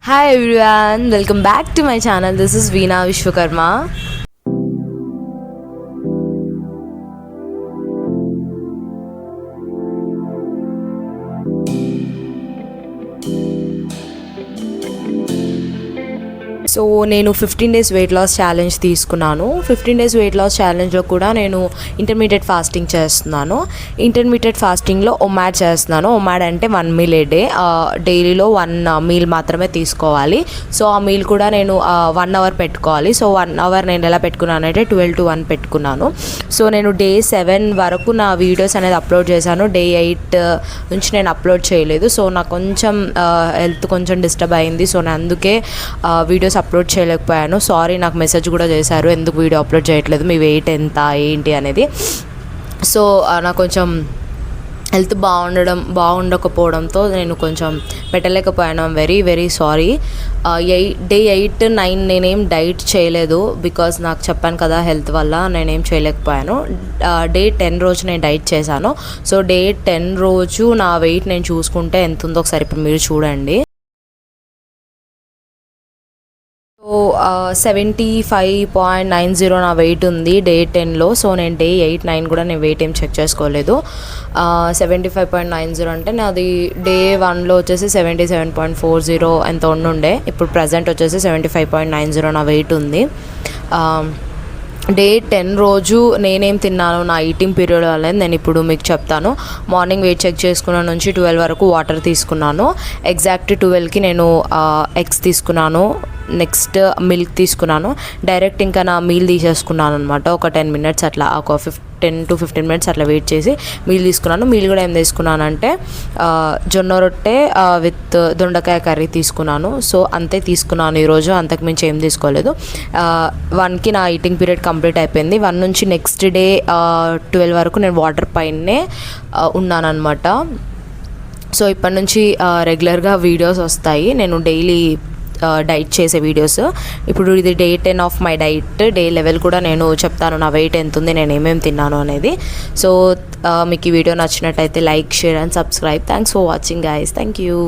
Hi everyone, welcome back to my channel. This is Veena Vishwakarma. So నేను 15 days weight loss challenge తీసుకున్నాను. 15 days weight loss ఛాలెంజ్లో కూడా నేను intermediate fasting చేస్తున్నాను. Intermediate ఫాస్టింగ్లో OMAD చేస్తున్నాను. OMAD అంటే 1 meal a day, డైలీలో 1 meal మాత్రమే తీసుకోవాలి. So ఆ మీల్ కూడా నేను 1 hour పెట్టుకోవాలి. సో 1 hour నేను ఎలా పెట్టుకున్నాను అంటే 12 to 1 పెట్టుకున్నాను. సో నేను day 7 వరకు నా వీడియోస్ అనేది అప్లోడ్ చేశాను. day 8 నుంచి నేను అప్లోడ్ చేయలేదు. సో నాకు కొంచెం హెల్త్ కొంచెం డిస్టర్బ్ అయింది. సో నేను అందుకే వీడియోస్ అప్లోడ్ చేయలేకపోయాను. సారీ, నాకు మెసేజ్ కూడా చేశారు ఎందుకు వీడియో అప్లోడ్ చేయట్లేదు, మీ వెయిట్ ఎంత ఏంటి అనేది. సో నాకు కొంచెం హెల్త్ బాగుండకపోవడంతో నేను కొంచెం పెట్టలేకపోయాను. Very very sorry. day 8, 9 నేనేం డైట్ చేయలేదు, బికాజ్ నాకు చెప్పాను కదా హెల్త్ వల్ల నేనేం చేయలేకపోయాను. day 10 రోజు నేను డైట్ చేశాను. సో day 10 రోజు నా వెయిట్ నేను చూసుకుంటే ఎంత ఉందో ఒకసారి ఇప్పుడు మీరు చూడండి. సో 75.90 నా వెయిట్ ఉంది day 10లో. సో నేను day 8, 9 కూడా నేను వెయిట్ ఏం చెక్ చేసుకోలేదు. 75.90 అంటే నాది day 1లో వచ్చేసి 77.40 ఎంత ఉండుండే. ఇప్పుడు ప్రజెంట్ వచ్చేసి 75.90 నా వెయిట్ ఉంది. day 10 రోజు నేనేం తిన్నాను, నా ఈటింగ్ పీరియడ్ అనేది నేను ఇప్పుడు మీకు చెప్తాను. మార్నింగ్ వెయిట్ చెక్ చేసుకున్న నుంచి 12 వరకు వాటర్ తీసుకున్నాను. ఎగ్జాక్ట్ 12కి నేను ఎగ్స్ తీసుకున్నాను. నెక్స్ట్ మిల్క్ తీసుకున్నాను. డైరెక్ట్ ఇంకా నా మీల్ తీసేసుకున్నాను అనమాట. ఒక 10 minutes అట్లా, ఒక 10 to 15 minutes అట్లా వెయిట్ చేసి మీల్ తీసుకున్నాను. మీల్ కూడా ఏం తీసుకున్నానంటే జొన్న రొట్టె విత్ దొండకాయ కర్రీ తీసుకున్నాను. సో అంతే తీసుకున్నాను ఈరోజు, అంతకు మించి ఏం తీసుకోలేదు. 1కి నా ఈటింగ్ పీరియడ్ కంప్లీట్ అయిపోయింది. 1 నుంచి నెక్స్ట్ డే 12 వరకు నేను వాటర్ పైనే ఉన్నాను అనమాట. సో ఇప్పటి నుంచి రెగ్యులర్గా వీడియోస్ వస్తాయి, నేను డైలీ డైట్ చేసే వీడియోస్. ఇప్పుడు ఇది day 10 of my diet. day 11 కూడా నేను చెప్తాను నా వెయిట్ ఎంత ఉంది, నేను ఏమేమి తిన్నాను అనేది. సో మీకు ఈ వీడియో నచ్చినట్టయితే like, share and subscribe. Thanks for watching guys. Thank you.